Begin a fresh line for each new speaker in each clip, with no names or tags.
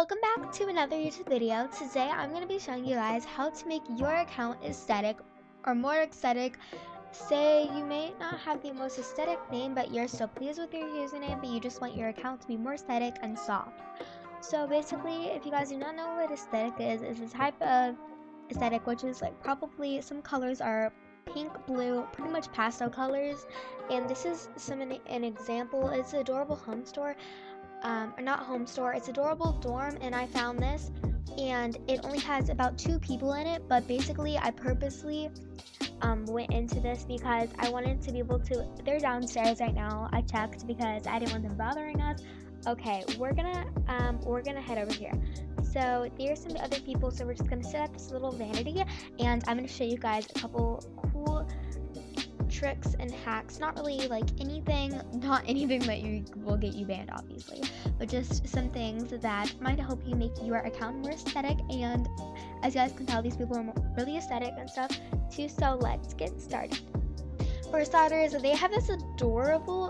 Welcome back to another YouTube video. Today I'm going to be showing you guys how to make your account aesthetic or more aesthetic. Say you may not have the most aesthetic name, but you're still pleased with your username, but you just want your account to be more aesthetic and soft. So basically, if you guys do not know what aesthetic is a type of aesthetic which is like probably some colors are pink, blue, pretty much pastel colors. And this is an example. It's an adorable home store. Or not home store, it's adorable dorm, and I found this and it only has about 2 people in it, but basically I purposely went into this because I wanted to be able to, they're downstairs right now, I checked because I didn't want them bothering us. Okay, we're gonna head over here. So there's some other people, so we're just gonna sit at this little vanity and I'm gonna show you guys a couple cool tricks and hacks. Not really like not anything that will get you banned obviously, but just some things that might help you make your account more aesthetic. And as you guys can tell, these people are really aesthetic and stuff too, so let's get started. For starters, they have this adorable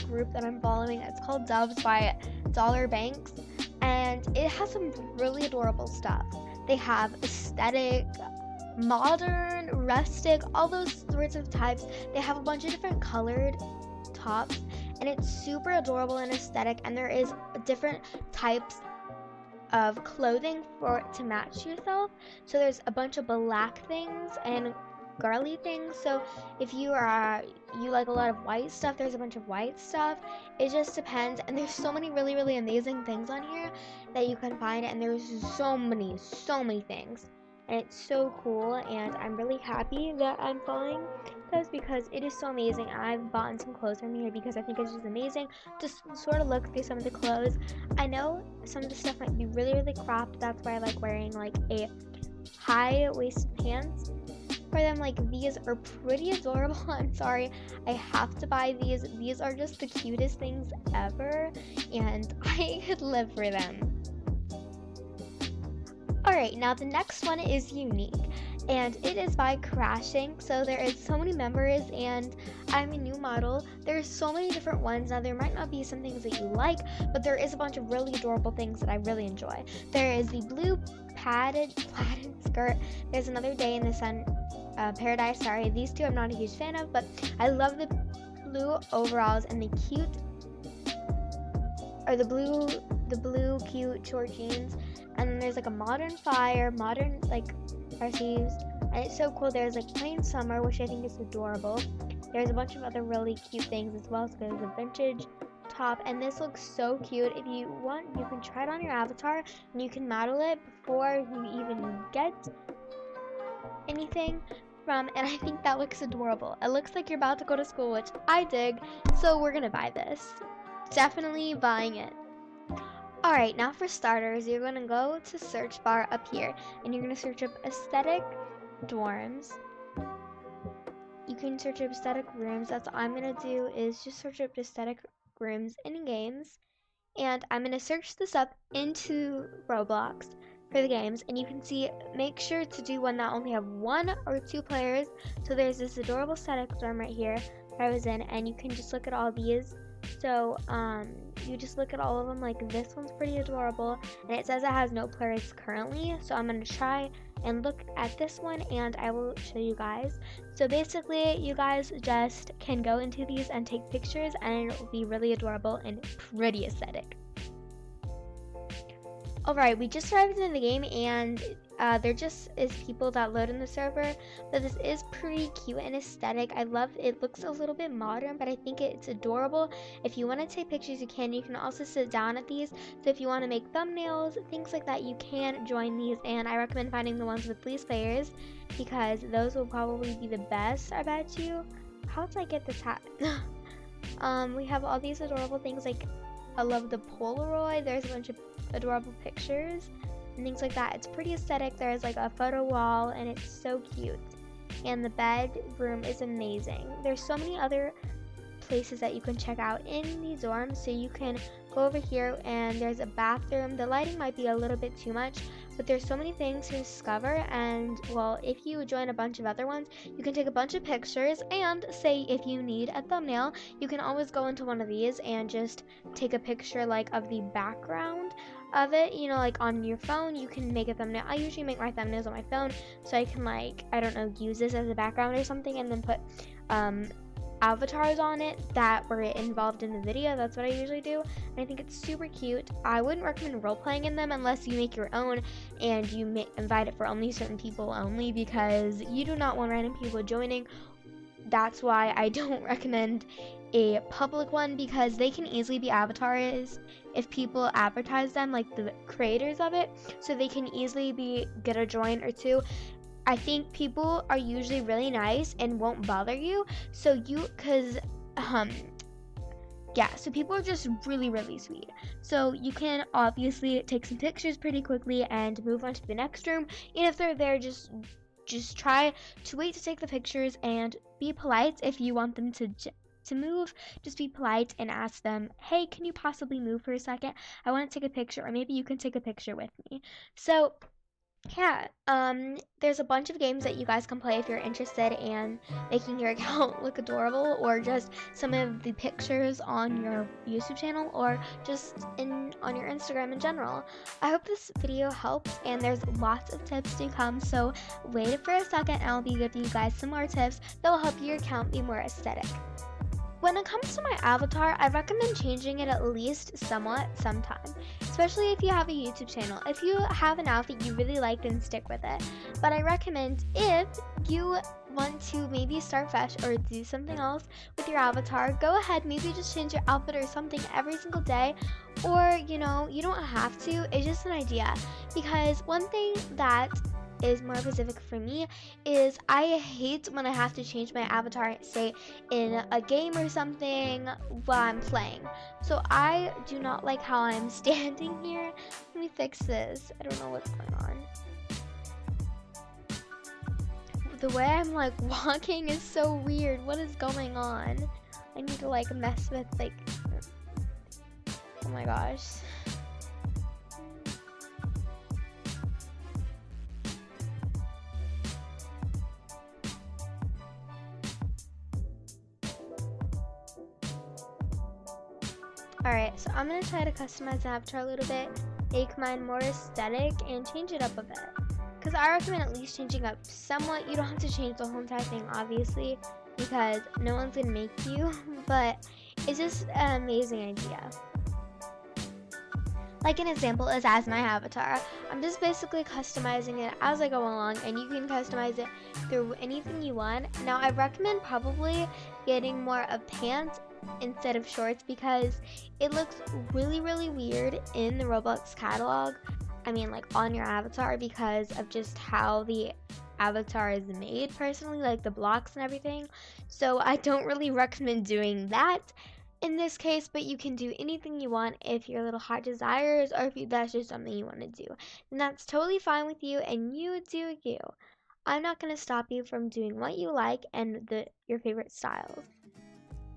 group that I'm following. It's called Doves by Dollar Banks, and it has some really adorable stuff. They have aesthetic, modern, rustic, all those sorts of types. They have a bunch of different colored tops, and it's super adorable and aesthetic, and there is different types of clothing to match yourself. So there's a bunch of black things and girly things. So if you like a lot of white stuff, there's a bunch of white stuff. It just depends, and there's so many really amazing things on here that you can find, and there's so many things. And it's so cool, and I'm really happy that I'm following those because it is so amazing. I've bought some clothes from here because I think it's just amazing. Just sort of look through some of the clothes. I know some of the stuff might be really cropped. That's why I like wearing like a high-waisted pants for them. Like, these are pretty adorable. I'm sorry, I have to buy these. These are just the cutest things ever, and I could live for them. Alright, now the next one is unique, and it is by Crashing. So there is so many members, and I'm a new model. There's so many different ones. Now there might not be some things that you like, but there is a bunch of really adorable things that I really enjoy. There is the blue plaided skirt. There's Another Day in the Sun, Paradise. Sorry, these two I'm not a huge fan of, but I love the blue overalls and the blue cute short jeans. And then there's like a modern fire, modern like RCs, and it's so cool. There's like plain summer, which I think is adorable. There's a bunch of other really cute things as well. So there's a vintage top, and this looks so cute. If you want, you can try it on your avatar, and you can model it before you even get anything from, and I think that looks adorable. It looks like you're about to go to school, which I dig, so we're gonna buy this. Definitely buying it. Alright, now for starters, you're going to go to search bar up here, and you're going to search up aesthetic dorms. You can search up aesthetic rooms. That's all I'm going to do is just search up aesthetic rooms in games, and I'm going to search this up into Roblox for the games, and you can see, make sure to do one that only have 1 or 2 players. So there's this adorable aesthetic dorm right here that I was in, and you can just look at all these. So you just look at all of them. Like, this one's pretty adorable, and it says it has no players currently, so I'm going to try and look at this one, and I will show you guys. So basically, you guys just can go into these and take pictures, and it will be really adorable and pretty aesthetic. Alright, we just arrived in the game, and there just is people that load in the server, but this is pretty cute and aesthetic. I love it. It looks a little bit modern, but I think it's adorable. If you want to take pictures, you can. You can also sit down at these, so if you want to make thumbnails, things like that, you can join these, and I recommend finding the ones with least players because those will probably be the best, I bet you. How did I get this hat? We have all these adorable things. Like, I love the Polaroid. There's a bunch of adorable pictures and things like that. It's pretty aesthetic. There's like a photo wall, and it's so cute, and the bedroom is amazing. There's so many other places that you can check out in these dorms, so you can go over here, and there's a bathroom. The lighting might be a little bit too much, but there's so many things to discover, and well, if you join a bunch of other ones, you can take a bunch of pictures, and say if you need a thumbnail, you can always go into one of these and just take a picture like of the background of it, you know, like on your phone, you can make a thumbnail. I usually make my thumbnails on my phone so I can, like, I don't know, use this as a background or something, and then put avatars on it that were involved in the video. That's what I usually do, and I think it's super cute. I wouldn't recommend role playing in them unless you make your own and you invite it for only certain people only, because you do not want random people joining. That's why I don't recommend a public one, because they can easily be avatars if people advertise them, like the creators of it, so they can easily get a join or two. I think people are usually really nice and won't bother you, so so people are just really, really sweet. So you can obviously take some pictures pretty quickly and move on to the next room, and if they're there, just try to wait to take the pictures and be polite. If you want them to move, just be polite and ask them, hey, can you possibly move for a second? I want to take a picture, or maybe you can take a picture with me. So yeah, there's a bunch of games that you guys can play if you're interested in making your account look adorable, or just some of the pictures on your YouTube channel, or just on your Instagram in general. I hope this video helps, and there's lots of tips to come, so wait for a second and I'll be giving you guys some more tips that will help your account be more aesthetic. When it comes to my avatar, I recommend changing it at least somewhat sometime, especially if you have a YouTube channel. If you have an outfit you really like, then stick with it. But I recommend, if you want to maybe start fresh or do something else with your avatar, go ahead, maybe just change your outfit or something every single day, or, you know, you don't have to. It's just an idea, because one thing that is more specific for me is I hate when I have to change my avatar, say in a game or something, while I'm playing. So I do not like how I'm standing here. Let me fix this. I don't know what's going on. The way I'm like walking is so weird. What is going on? I need to like mess with, like, oh my gosh. Alright, so I'm going to try to customize the avatar a little bit, make mine more aesthetic, and change it up a bit. Because I recommend at least changing up somewhat. You don't have to change the whole entire thing, obviously, because no one's going to make you, but it's just an amazing idea. Like an example is as my avatar. I'm just basically customizing it as I go along, and you can customize it through anything you want. Now, I recommend probably getting more of pants instead of shorts, because it looks really, really weird in the Roblox catalog. I mean, like on your avatar, because of just how the avatar is made personally, like the blocks and everything. So I don't really recommend doing that in this case, but you can do anything you want if your little heart desires, or if that's just something you want to do. And that's totally fine with you, and you do you. I'm not going to stop you from doing what you like and your favorite styles.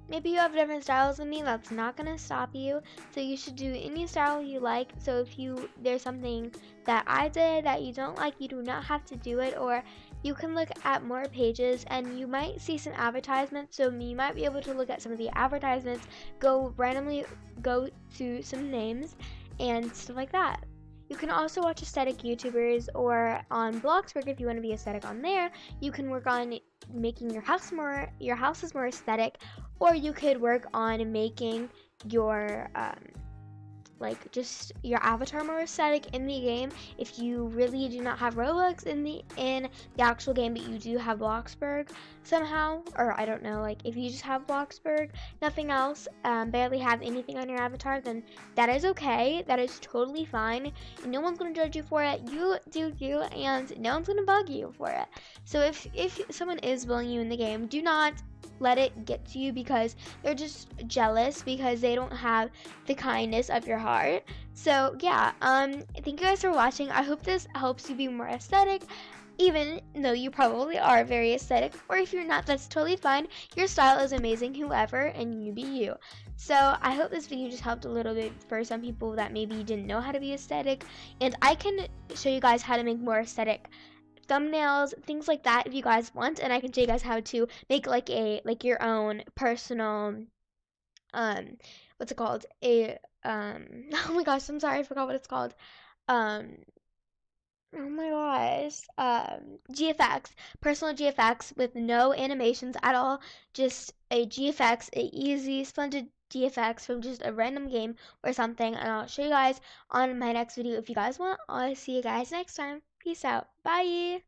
Maybe you have different styles than me, that's not going to stop you. So you should do any style you like. So if there's something that I did that you don't like, you do not have to do it. Or you can look at more pages and you might see some advertisements. So you might be able to look at some of the advertisements, randomly go to some names and stuff like that. You can also watch aesthetic YouTubers, or on Bloxburg if you want to be aesthetic on there. You can work on making your houses more aesthetic, or you could work on making your like just your avatar more aesthetic in the game. If you really do not have Robux in the actual game, but you do have Bloxburg somehow, or I don't know, like if you just have Bloxburg, nothing else, barely have anything on your avatar, then that is okay. That is totally fine. And no one's gonna judge you for it. You do you, and no one's gonna bug you for it. So if someone is bullying you in the game, do not let it get to you, because they're just jealous because they don't have the kindness of your heart. So yeah, thank you guys for watching. I hope this helps you be more aesthetic, even though you probably are very aesthetic, or if you're not, that's totally fine. Your style is amazing, whoever, and you be you. So I hope this video just helped a little bit for some people that maybe didn't know how to be aesthetic, and I can show you guys how to make more aesthetic thumbnails, things like that if you guys want, and I can show you guys how to make like your own personal what's it called? A oh my gosh, I'm sorry, I forgot what it's called. Um, oh my gosh. GFX, personal GFX with no animations at all. Just a GFX, a easy, splendid GFX from just a random game or something. And I'll show you guys on my next video if you guys want. I'll see you guys next time. Peace out. Bye.